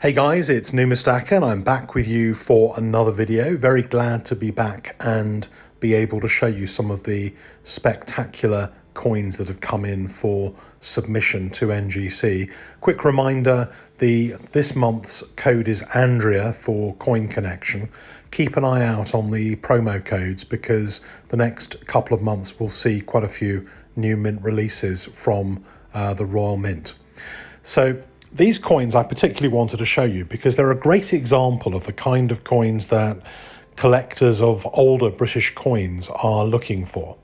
Hey guys, it's Numistacker and I'm back with you for another video. Very glad to be back and be able to show you some of the spectacular coins that have come in for submission to NGC. Quick reminder, this month's code is Andrea for Coin Connection. Keep an eye out on the promo codes because the next couple of months we'll see quite a few new mint releases from the Royal Mint. So these coins I particularly wanted to show you because they're a great example of the kind of coins that collectors of older British coins are looking for.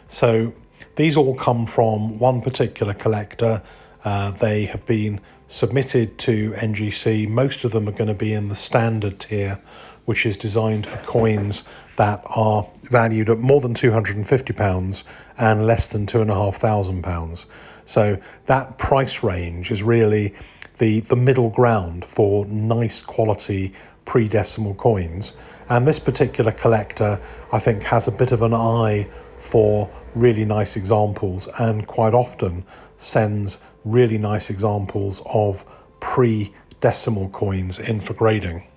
So these all come from one particular collector. They have been submitted to NGC. Most of them are going to be in the standard tier, which is designed for coins that are valued at more than £250 and less than £2,500. So that price range is really the middle ground for nice quality pre-decimal coins. And this particular collector, I think, has a bit of an eye for really nice examples and quite often sends really nice examples of pre-decimal coins in for grading.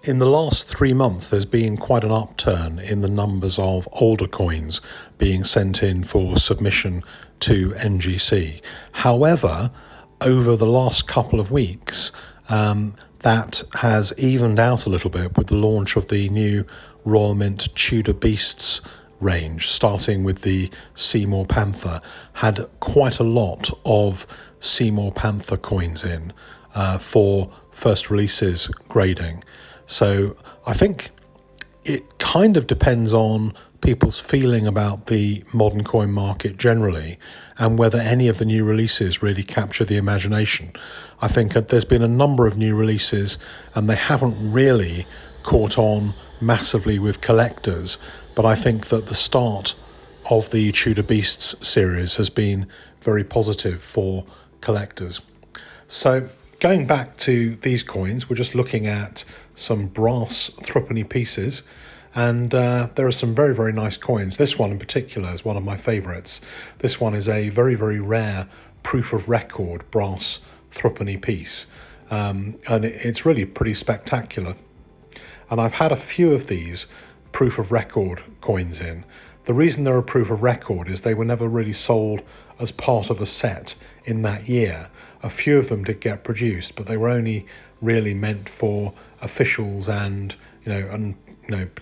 In the last 3 months, there's been quite an upturn in the numbers of older coins being sent in for submission to NGC. However, over the last couple of weeks, that has evened out a little bit with the launch of the new Royal Mint Tudor Beasts range, starting with the Seymour Panther. Had quite a lot of Seymour Panther coins in for first releases grading. So I think it kind of depends on people's feeling about the modern coin market generally and whether any of the new releases really capture the imagination. I think that there's been a number of new releases and they haven't really caught on massively with collectors, but I think that the start of the Tudor Beasts series has been very positive for collectors. So going back to these coins, we're just looking at some brass threepenny pieces, and there are some very, very nice coins. This one in particular is one of my favourites. This one is a very, very rare proof of record brass threepenny piece, and it's really pretty spectacular. And I've had a few of these proof of record coins in. The reason they're a proof of record is they were never really sold as part of a set in that year. A few of them did get produced, but they were only really meant for officials and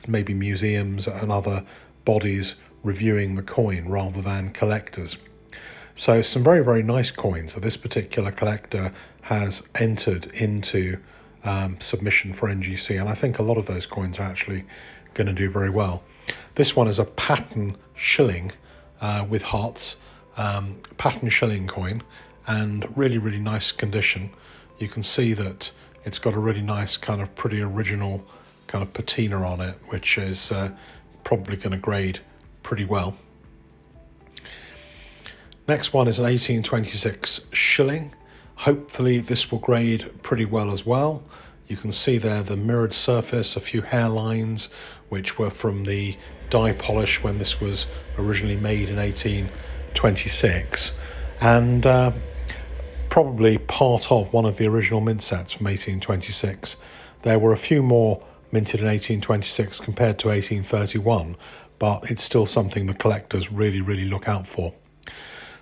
maybe museums and other bodies reviewing the coin rather than collectors. So some very, very nice coins that this particular collector has entered into submission for NGC, and I think a lot of those coins are actually going to do very well. This one is a pattern shilling with hearts, pattern shilling coin, and really, really nice condition. You can see that it's got a really nice kind of pretty original kind of patina on it, which is probably going to grade pretty well. Next one is an 1826 shilling. Hopefully this will grade pretty well as well. You can see there the mirrored surface, a few hairlines, which were from the die polish when this was originally made in 1826. And probably part of one of the original mint sets from 1826. There were a few more minted in 1826 compared to 1831, but it's still something the collectors really, really look out for.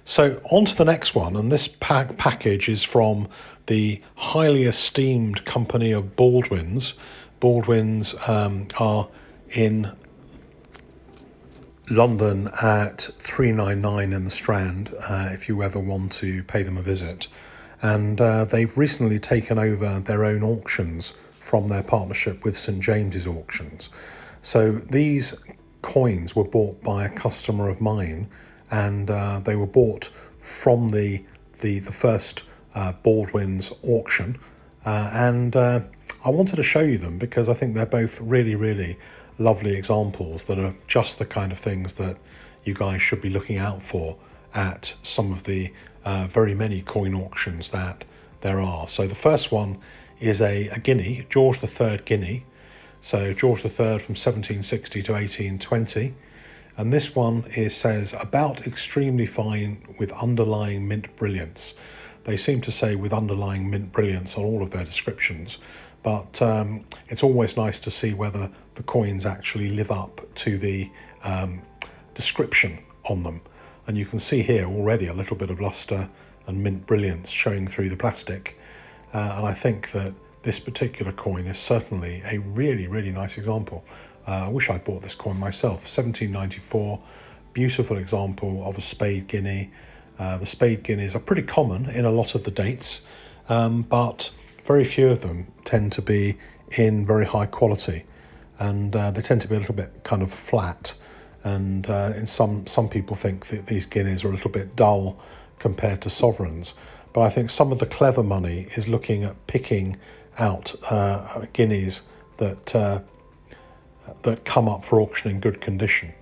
So on to the next one, and this package is from the highly esteemed company of Baldwins. Baldwins are in London at 399 in the Strand, if you ever want to pay them a visit. And they've recently taken over their own auctions from their partnership with St James's Auctions. So these coins were bought by a customer of mine, and they were bought from the first Baldwins auction. And I wanted to show you them because I think they're both really, really lovely examples that are just the kind of things that you guys should be looking out for at some of the very many coin auctions that there are. So the first one is a guinea, George III guinea. So George III from 1760 to 1820. And this one says, about extremely fine with underlying mint brilliance. they seem to say with underlying mint brilliance on all of their descriptions, but it's always nice to see whether the coins actually live up to the description on them. And you can see here already a little bit of luster and mint brilliance showing through the plastic. And I think that this particular coin is certainly a really, really nice example. I wish I'd bought this coin myself. 1794, beautiful example of a spade guinea. The spade guineas are pretty common in a lot of the dates, but very few of them tend to be in very high quality, and they tend to be a little bit kind of flat. And in some people think that these guineas are a little bit dull compared to sovereigns. But I think some of the clever money is looking at picking out guineas that come up for auction in good condition.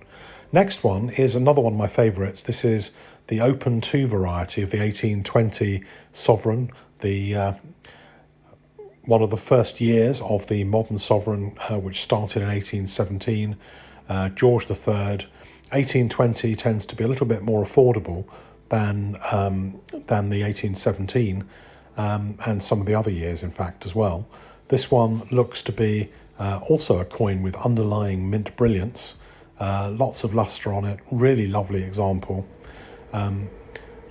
Next one is another one of my favourites. This is the Open 2 variety of the 1820 sovereign, one of the first years of the modern sovereign, which started in 1817. George III. 1820 tends to be a little bit more affordable than the 1817 and some of the other years, in fact, as well. This one looks to be also a coin with underlying mint brilliance, lots of luster on it, really lovely example.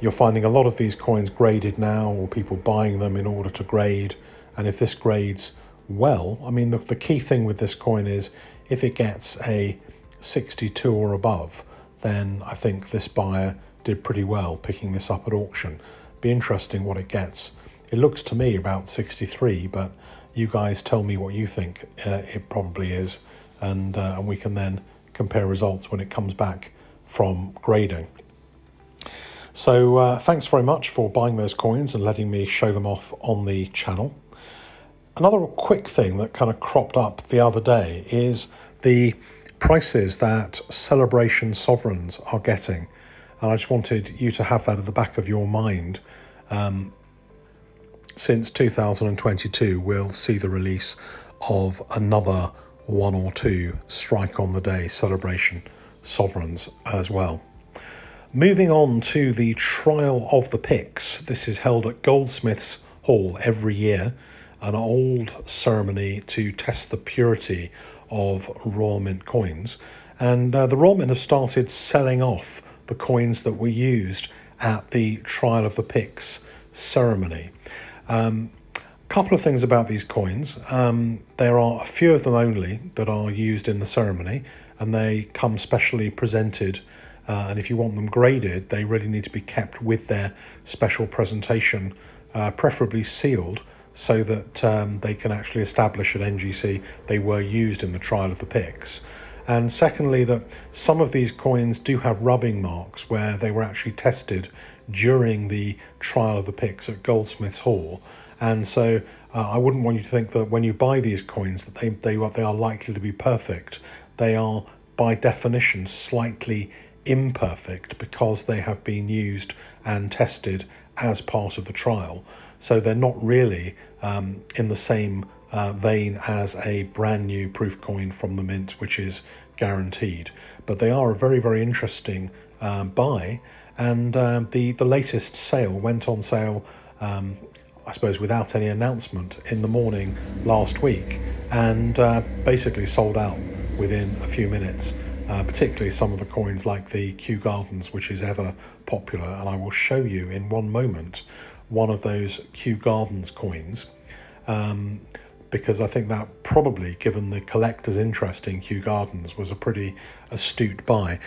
You're finding a lot of these coins graded now, or people buying them in order to grade. And if this grades well, I mean, the key thing with this coin is if it gets a 62 or above, then I think this buyer did pretty well picking this up at auction. Be interesting what it gets. It looks to me about 63, but you guys tell me what you think it probably is, and we can then compare results when it comes back from grading. So thanks very much for buying those coins and letting me show them off on the channel. Another quick thing that kind of cropped up the other day is the prices that celebration sovereigns are getting. And I just wanted you to have that at the back of your mind. Since 2022, we'll see the release of another one or two strike on the day celebration sovereigns as well. Moving on to the trial of the Pyx. This is held at Goldsmiths Hall every year, an old ceremony to test the purity of Royal Mint coins. And the Royal Mint have started selling off the coins that were used at the trial of the Pyx ceremony. Couple of things about these coins. There are a few of them only that are used in the ceremony, and they come specially presented. And if you want them graded, they really need to be kept with their special presentation, preferably sealed, so that they can actually establish at NGC they were used in the trial of the Pyx. And secondly, that some of these coins do have rubbing marks where they were actually tested during the trial of the Pyx at Goldsmiths Hall. And so I wouldn't want you to think that when you buy these coins that they are likely to be perfect. They are, by definition, slightly imperfect because they have been used and tested as part of the trial. So they're not really in the same vein as a brand new proof coin from the mint, which is guaranteed. But they are a very, very interesting buy. And the latest sale went on sale, I suppose, without any announcement in the morning last week, and basically sold out within a few minutes. Particularly some of the coins like the Kew Gardens, which is ever popular, and I will show you in one moment one of those Kew Gardens coins, because I think that probably, given the collector's interest in Kew Gardens, was a pretty astute buy.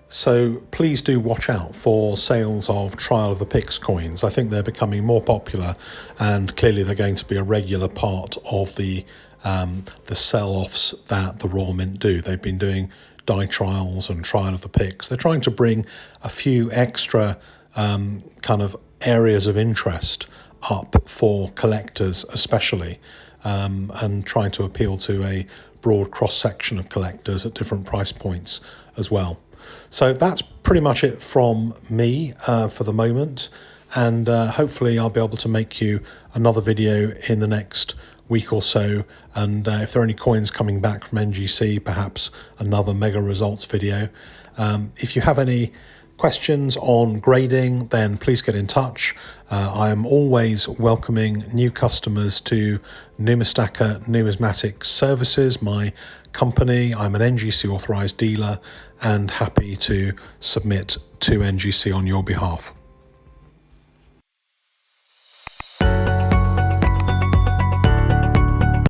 So please do watch out for sales of Trial of the Pyx coins. I think they're becoming more popular, and clearly they're going to be a regular part of the sell-offs that the Royal Mint do. They've been doing die trials and Trial of the Pyx. They're trying to bring a few extra kind of areas of interest up for collectors especially, and trying to appeal to a broad cross-section of collectors at different price points as well. So that's pretty much it from me for the moment, and hopefully I'll be able to make you another video in the next week or so, and if there are any coins coming back from NGC, perhaps another mega results video. If you have any questions on grading, then please get in touch. I am always welcoming new customers to Numistacker Numismatic Services, my company. I'm an NGC authorized dealer and happy to submit to NGC on your behalf.